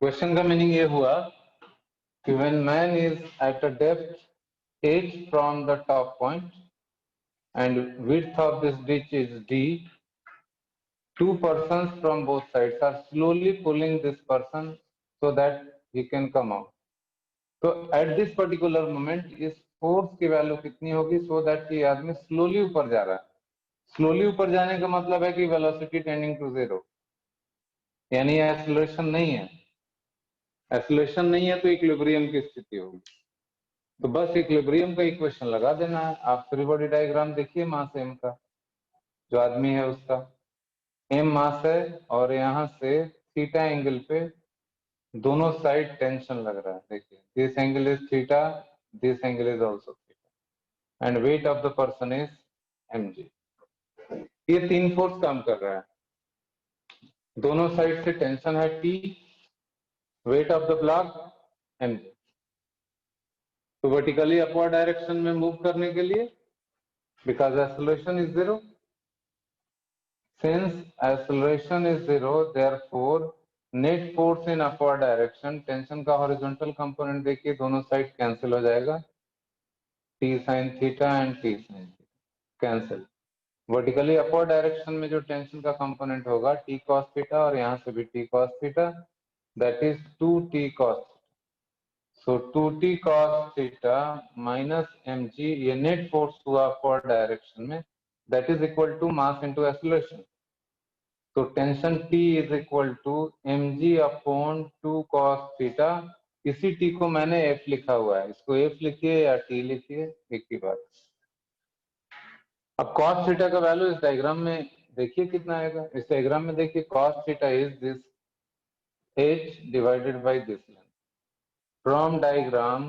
Question का meaning ये हुआ कि when man is at a depth h from the top point and width of this ditch is d, two persons from both sides are slowly pulling this person so that he can come out. तो at this particular moment इस force की value कितनी होगी so that ये आदमी slowly ऊपर जा रहा है. स्लोली ऊपर जाने का मतलब है कि वेलोसिटी टेंडिंग टू जीरो, यानी एक्सेलरेशन नहीं है. एक्सेलरेशन नहीं है तो इक्विलिब्रियम की स्थिति होगी. तो बस इक्विलिब्रियम का इक्वेशन लगा देना है. आप फ्री बॉडी डायग्राम देखिए मास एम का, जो आदमी है उसका एम मास है और यहाँ से थीटा एंगल पे दोनों साइड टेंशन लग रहा है. देखिए this angle is theta, this angle is also theta and weight of the person is mg. ये तीन फोर्स काम कर रहा है, दोनों साइड से टेंशन है T, wait of the block mg. तो वर्टिकली अपवर्ड डायरेक्शन में मूव करने के लिए because acceleration is zero, since acceleration is zero therefore net force in upward direction, tension का हॉरिजॉन्टल कंपोनेंट देखिए दोनों साइड कैंसिल हो जाएगा, T sin theta and T sin cancel. Vertically upward direction में जो टेंशन का कंपोनेंट होगा T cos theta और यहाँ से भी T cos theta, that is 2T cos. So 2T cos theta minus mg, ये नेट फोर्स हुआ अपवर्ड डायरेक्शन में, that is equal to mass into acceleration. तो tension T is equal to mg upon 2 cos theta. इसी T को मैंने F लिखा हुआ है, इसको F लिखिए या T लिखिए, एक ही बात. अब cos थीटा का वैल्यू इस डायग्राम में देखिए कितना आएगा. इस डायग्राम में देखिए cos theta is this h divided by this length. From diagram,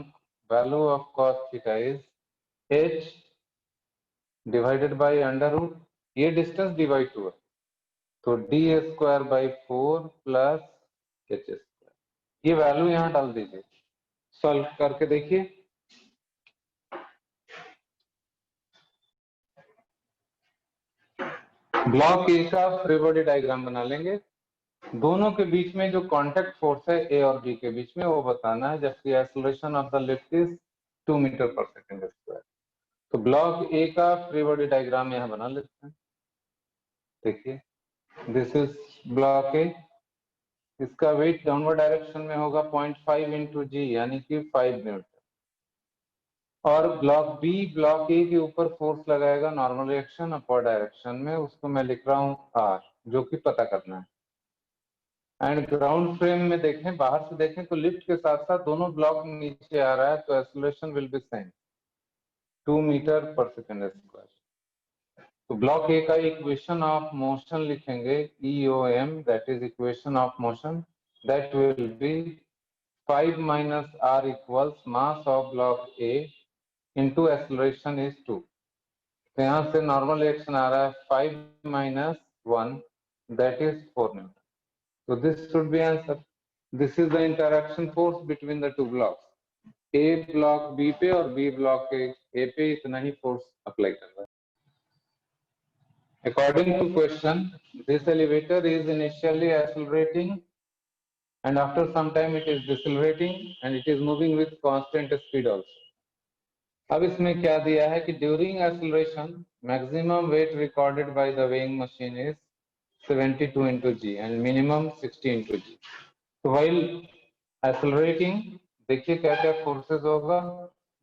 value of cos theta is h divided by under root, ये डिस्टेंस डिवाइड हुआ तो d square by 4 plus h square. ये वैल्यू यहाँ डाल दीजिए, solve करके देखिए. Block A का फ्री बॉडी डायग्राम बना लेंगे. दोनों के बीच में जो कांटेक्ट फोर्स है ए और बी के बीच में वो बताना है, जबकि acceleration of the lift is 2 meter पर सेकंड स्क्वायर. तो ब्लॉक ए का फ्री बॉडी डायग्राम यहाँ बना लेते हैं. देखिए दिस इज ब्लॉक ए, इसका वेट डाउनवर्ड डायरेक्शन में होगा 0.5 इंटू जी, यानी कि 5 न्यूटन. और ब्लॉक बी ब्लॉक ए के ऊपर फोर्स लगाएगा नॉर्मल रिएक्शन अपवर्ड डायरेक्शन में, उसको मैं लिख रहा हूँ आर, जो कि पता करना है. एंड ग्राउंड फ्रेम में देखें, बाहर से देखें तो लिफ्ट के साथ साथ दोनों ब्लॉक नीचे आ रहा है, तो acceleration will be same 2 meter पर सेकंड स्क्वायर. तो ब्लॉक ए का इक्वेशन ऑफ मोशन लिखेंगे EOM, that is equation of motion, that will be 5 minus r equals mass of block A into acceleration is 2. तो यहाँ से normal reaction आ रहा है 5 minus 1, that is 4 Newton. So this should be answer. This is the interaction force between the two blocks. A block B पे और B block A पे इतना ही force apply कर रहा है. According to question, this elevator is initially accelerating and after some time it is decelerating and it is moving with constant speed also. अब इसमें क्या दिया है कि during acceleration maximum weight recorded by the weighing machine is 72 into g and minimum 60 into g. तो while accelerating देखिए क्या क्या फोर्सेस होगा,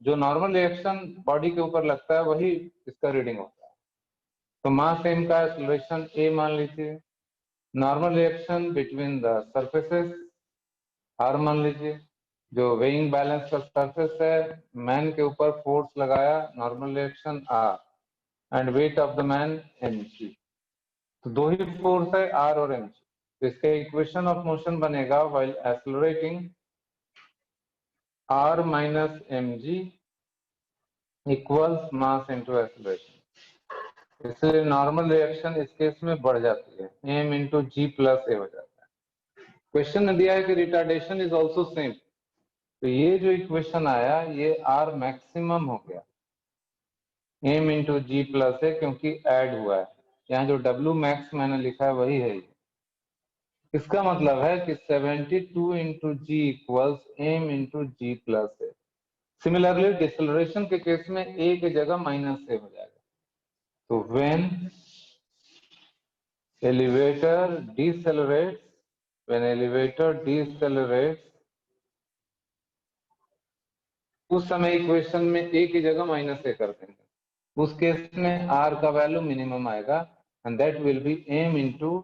जो नॉर्मल रिएक्शन बॉडी के ऊपर लगता है वही इसका रीडिंग होता है. तो मास एम का एक्सेलरेशन ए मान लीजिए, normal reaction between the surfaces R मान लीजिए, जो वेइंग बैलेंस का सरफेस है, मैन के ऊपर फोर्स लगाया normal reaction R and weight of the man mg. तो दो ही फोर्स है आर और mg. तो इसका इक्वेशन ऑफ मोशन बनेगा while accelerating r minus mg equals mass into acceleration. इसलिए नॉर्मल रिएक्शन इस केस में बढ़ जाती है, m into ji plus A हो जाता है. क्वेश्चन में दिया है कि रिटार्डेशन इज ऑल्सो सेम. तो ये जो इक्वेशन आया ये r मैक्सिमम हो गया, m इंटू जी प्लस ए, क्योंकि ऐड हुआ है. यहाँ जो w मैक्स मैंने लिखा है वही है ये. इसका मतलब है कि 72 into G equals M into जी प्लस ए। सिमिलरली डिसेलरेशन के केस में ए की जगह माइनस ए हो जाएगा। तो व्हेन एलिवेटर डिसेलरेट्स, व्हेन एलिवेटर डिसेलरेट्स, उस समय इक्वेशन में ए की जगह माइनस ए कर देंगे। उस केस में आर का वैल्यू मिनिमम आएगा and that will be M into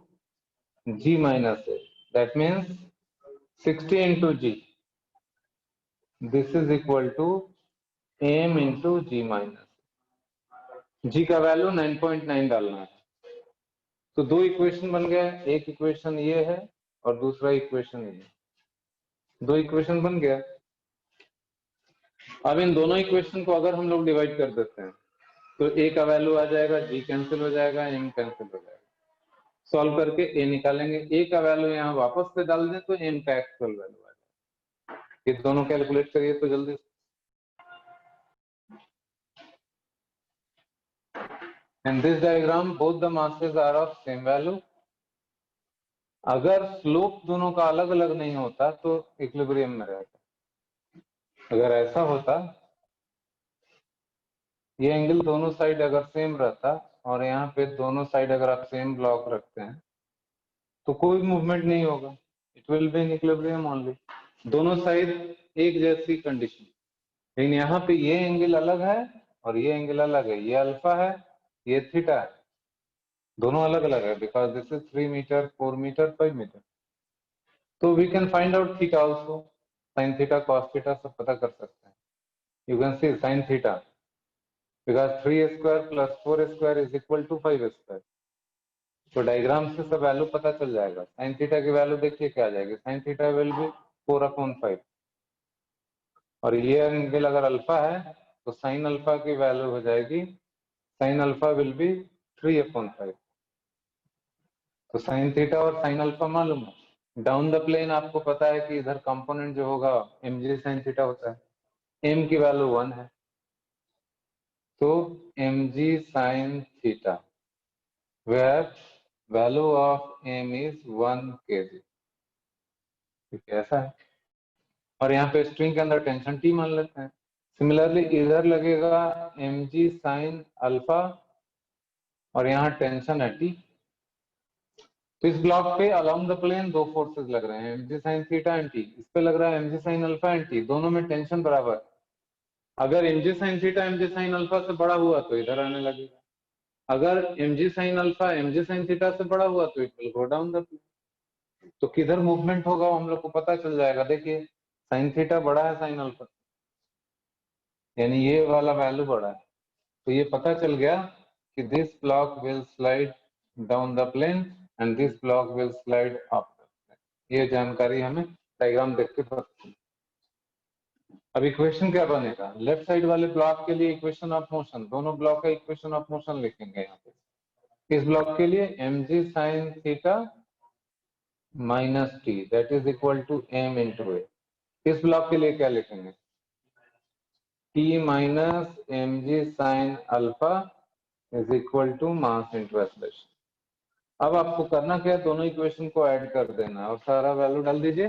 G minus A. That means 60 into G, this is equal to M into G minus. G का वैल्यू 9.9 डालना है। तो दो इक्वेशन बन गया, एक इक्वेशन ये है और दूसरा इक्वेशन ये है। दो इक्वेशन बन गया। अब इन दोनों इक्वेशन को अगर हम लोग डिवाइड कर देते हैं तो ए का वैल्यू आ जाएगा, जी कैंसिल हो जाएगा, एम कैंसिल हो जाएगा। सॉल्व करके ए निकालेंगे, ए का वैल्यू यहाँ वापस से डाल दें तो एम का एक्चुअल वैल्यू आ जाएगा। ये दोनों कैलकुलेट करिए तो जल्दी। In this diagram both the masses are of same value. अगर स्लोप दोनों का अलग अलग नहीं होता तो इक्विलिब्रियम में रहता। अगर ऐसा होता, ये एंगल दोनों साइड अगर सेम रहता और यहाँ पे दोनों साइड अगर आप सेम ब्लॉक रखते हैं तो कोई मूवमेंट नहीं होगा, it will be in equilibrium only. दोनों साइड एक जैसी कंडीशन। लेकिन यहाँ पे ये एंगल अलग है और ये एंगल अलग है, ये अल्फा है, ये थीटा है, दोनों अलग अलग है because this is 3 metre, 4 metre, 5 metre. तो we can find out theta also, sine theta, cos theta सब पता कर सकते हैं। You can see sine theta because 3 square plus 4 square is equal to 5 square. तो डायग्राम से सब वैल्यू पता चल जाएगा। साइन थीटा की वैल्यू देखिए क्या आ जाएगी, साइन थीटा विल बी 4/5 और ये एंगल अगर अल्फा है तो साइन अल्फा की वैल्यू हो जाएगी, साइन अल्फा विल बी 3/5। तो साइन थीटा और साइन अल्फा मालूम है। डाउन द प्लेन आपको पता है कि इधर कंपोनेंट जो होगा एम जी साइन थीटा होता है, एम की वैल्यू 1 है तो M G sine theta where value of M is 1 kg। ठीक है, ऐसा है। और यहाँ पे स्ट्रिंग के अंदर टेंशन टी मान लेते हैं। सिमिलरली इधर लगेगा एम जी साइन अल्फा और यहाँ टेंशन है टी। तो इस ब्लॉक पे अलोंग द प्लेन दो फोर्सेस लग रहे हैं, M G sine theta and T. इस पे लग रहा है M G sine alpha and T, दोनों में टेंशन बराबर। अगर M G sine theta M G sine alpha से बड़ा हुआ तो इधर आने लगेगा, अगर M G sine alpha M G sine theta से बड़ा हुआ तो it will go down the plane. तो किधर मूवमेंट होगा हम लोग को पता चल जाएगा। देखिए साइन थीटा बड़ा है साइन अल्फा, यानी ये वाला वैल्यू बड़ा है, तो ये पता चल गया कि this block will slide down the plane and this block will slide up the plane. ये जानकारी हमें डायग्राम देख के पता चली। अब इक्वेशन क्या बनेगा, लेफ्ट साइड वाले ब्लॉक के लिए इक्वेशन ऑफ मोशन, दोनों ब्लॉक का इक्वेशन ऑफ मोशन लिखेंगे यहाँ पे। इस ब्लॉक के लिए M G sine theta minus T that is equal to M into A. इस ब्लॉक के लिए क्या लिखेंगे, T minus M G sine alpha is equal to mass into acceleration. अब आपको करना क्या है, दोनों इक्वेशन को ऐड कर देना और सारा वैल्यू डाल दीजिए,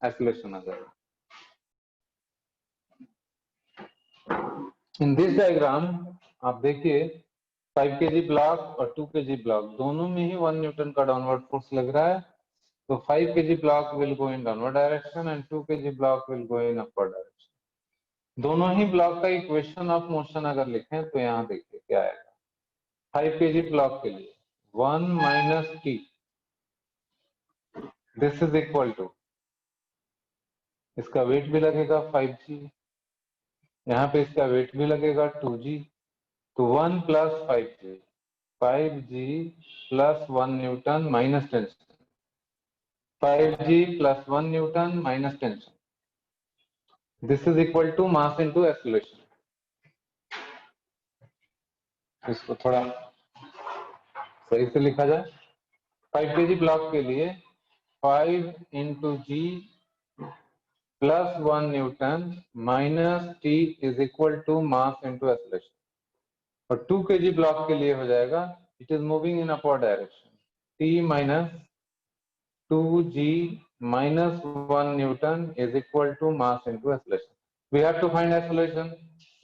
एक्सेलरेशन आ जाएगा। इन दिस डायग्राम आप देखिए 5 kg ब्लॉक और 2 kg ब्लॉक दोनों में ही 1 न्यूटन का डाउनवर्ड फोर्स लग रहा है। तो 5 kg block will go in downward direction and 2 kg block will go in upward direction. दोनों ही ब्लॉक का इक्वेशन ऑफ मोशन अगर लिखें तो यहाँ देखिए क्या आएगा। 5 kg ब्लॉक के लिए 1 minus T this is equal to, इसका वेट भी लगेगा 5g, यहाँ पे इसका वेट भी लगेगा 2g, तो 1 plus 5g, 5g plus 1 newton minus tension, 5g plus 1 newton minus tension, this is equal to mass into acceleration. इसको थोड़ा सही से लिखा जाए, 5 kg ब्लॉक के लिए 5 into ji plus 1 newton minus T is equal to mass into acceleration. और 2 kg block के लिए हो जाएगा, it is moving in upward direction, T minus 2g minus 1 Newton is equal to mass into acceleration. We have to find acceleration.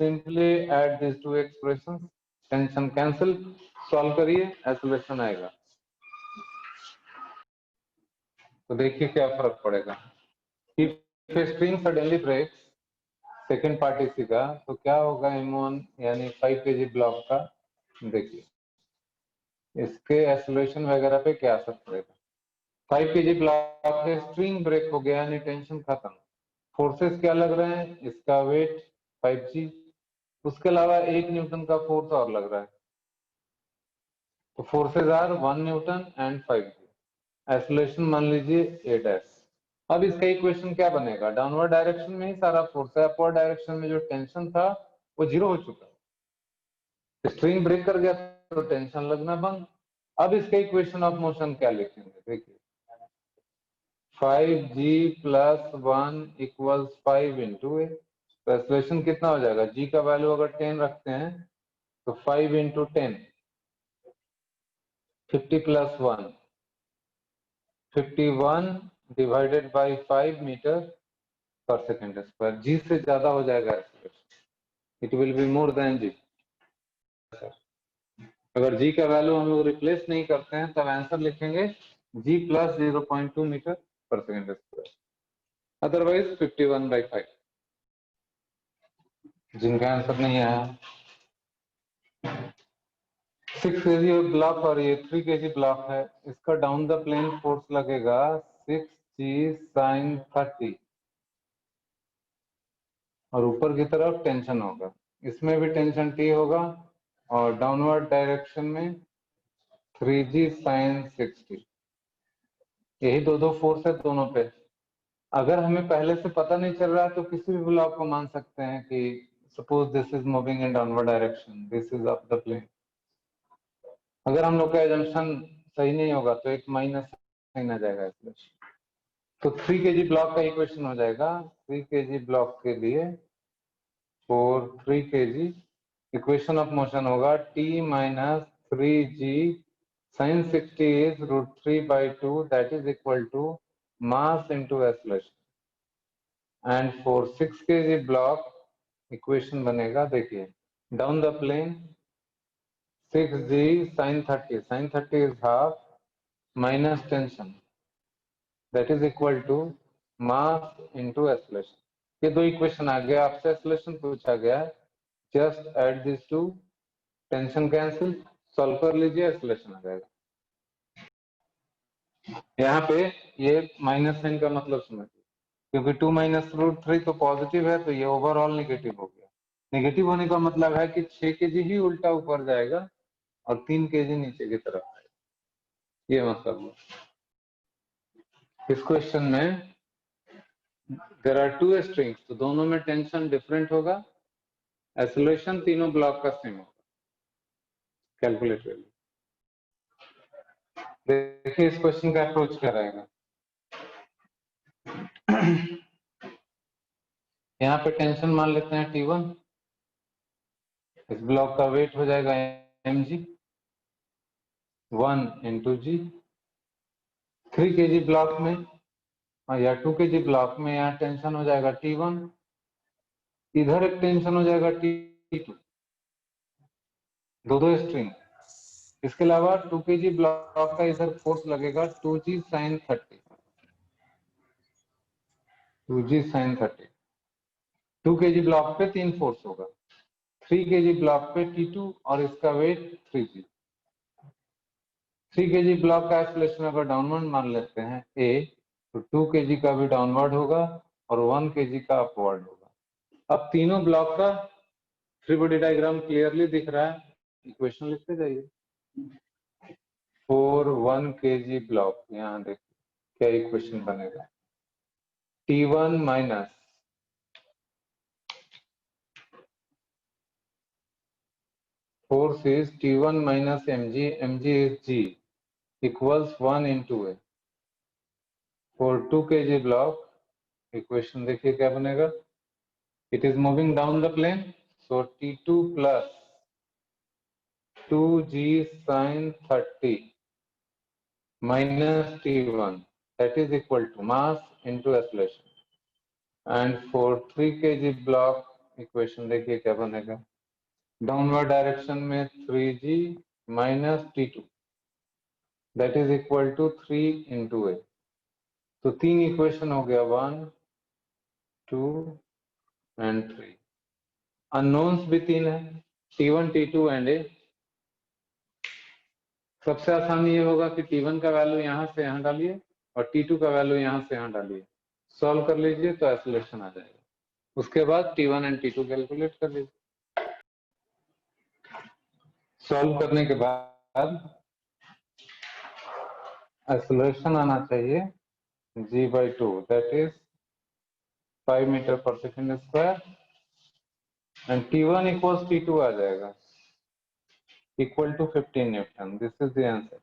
Simply add these two expressions. Tension cancel. Solve करिए, acceleration आएगा. तो देखिए क्या फर्क पड़ेगा. If a string suddenly breaks, second part इसी का, तो क्या होगा M1 यानी 5 kg ब्लॉक का. देखिए इसके एक्सेलरेशन वगैरह पे क्या असर पड़ेगा. 5 kg ब्लॉक है, स्ट्रिंग ब्रेक हो गया यानी टेंशन खत्म. फोर्सेस क्या लग रहे हैं, इसका वेट 5g, उसके अलावा 1 न्यूटन का फोर्स और लग रहा है. तो forces are 1 newton and 5g. Acceleration मान लीजिए 8s. अब इसका इक्वेशन क्या बनेगा, डाउनवर्ड डायरेक्शन में ही सारा फोर्स है, अपवर्ड डायरेक्शन में जो टेंशन था वो जीरो हो चुका है. स्ट्रिंग ब्रेक कर गया तो टेंशन लगना बंद. अब इसका इक्वेशन ऑफ मोशन क्या लिखेंगे, देखिए 5g प्लस 1 इक्वल्स 5 इंटू ए. तो एक्सेलरेशन कितना हो जाएगा, g का वैल्यू अगर 10 रखते हैं तो 5 into 10, 50 plus 1, 51 divided by 5 metre पर सेकेंड स्क्वायर. जी से ज्यादा हो जाएगा acceleration, it will be more than G. अगर जी का वैल्यू हम लोग रिप्लेस नहीं करते हैं तब आंसर लिखेंगे जी प्लस 0.2 मीटर पर सेकेंड स्क्वायर, अदरवाइज 51/5. जिनका आंसर नहीं आया, 6 kg ब्लॉक और ये 3 kg ब्लॉक है, इसका डाउन द प्लेन फोर्स लगेगा 6g sin 30 और ऊपर की तरफ टेंशन होगा, इसमें भी टेंशन T होगा और डाउनवर्ड डायरेक्शन में 3g sin 60. यही दो फोर्स है दोनों पे. अगर हमें पहले से पता नहीं चल रहा है तो किसी भी ब्लॉक को मान सकते हैं कि suppose this is moving in downward direction, this is up the plane. अगर हम लोग का एजम्पशन सही नहीं होगा तो एक माइनस साइन आ जाएगा इसमें. तो 3 kg ब्लॉक का इक्वेशन हो जाएगा, 3 kg ब्लॉक के लिए for 3 kg equation of motion होगा t minus 3g sin 60 is √3/2, that is equal to mass into acceleration. And for 6 kg block equation बनेगा, देखिए down the plane 6g sin 30, sin 30 is half minus tension, that is equal to mass into acceleration. ये दो equation आ गया, आपसे acceleration पूछा गया है, just add this to, tension cancel, solve कर लीजिए, एक्सेलरेशन आ जाएगा. यहाँ पे ये माइनस साइन का मतलब समझिए, क्योंकि 2 माइनस √3 तो पॉजिटिव है तो ये ओवरऑल नेगेटिव हो गया. नेगेटिव होने का मतलब है कि 6 kg ही उल्टा ऊपर जाएगा और 3 kg नीचे की तरफ आएगा, ये मतलब है. इस क्वेश्चन में देयर आर 2 स्ट्रिंग्स, तो दोनों में टेंशन डिफरेंट होगा, एक्सेलरेशन तीनों ब्लॉक का सेम होगा. कैलकुलेट वैल्यू देखिए, इस क्वेश्चन का अप्रोच क्या रहेगा. यहाँ पे टेंशन मान लेते हैं T1, इस ब्लॉक का वेट हो जाएगा mg, 1 इंटू जी. 3 kg ब्लॉक में या 2 kg ब्लॉक में यहाँ टेंशन हो जाएगा T1, इधर एक टेंशन हो जाएगा T2, दो स्ट्रिंग. इसके अलावा 2 kg ब्लॉक का इधर फोर्स लगेगा 2g sin 30, 2g sin 30. 2 kg block पे 3 फोर्स होगा, 3 kg ब्लॉक पे T2 और इसका वेट 3g. 3 kg ब्लॉक का एक्सेलरेशन अगर डाउनवर्ड मान लेते हैं a, तो 2 kg का भी डाउनवर्ड होगा और 1 kg का अपवर्ड होगा. अब तीनों ब्लॉक का फ्री बॉडी डायग्राम क्लियरली दिख रहा है, इक्वेशन लिखते जाइए. फॉर 1 kg ब्लॉक, यहाँ देखिए क्या इक्वेशन बनेगा, T1 minus force is T1 minus mg, mg is g, equals 1 into a. For 2 kg block, equation देखिए क्या बनेगा, it is moving down the plane, so T2 plus 2g sin 30 minus T1 that is equal to mass into acceleration. And for 3 kg block equation देखिए क्या बनेगा, downward direction में 3g minus t2 that is equal to 3 into a। तो 3 equation हो गया, 1 2 and 3। Unknowns भी 3 है, t1 t2 and a। सबसे आसानी ये होगा कि t1 का वैल्यू यहाँ से यहाँ डालिए और t2 का वैल्यू यहाँ से यहाँ डालिए, सॉल्व कर लीजिए तो एक्सेलरेशन आ जाएगा। उसके बाद t1 एंड t2 कैलकुलेट कर लीजिए। सॉल्व करने के बाद एक्सेलरेशन आना चाहिए g/2 दैट इज 5 मीटर पर second square and t1 equals t2 आ जाएगा equal to 15 newton. This is the answer.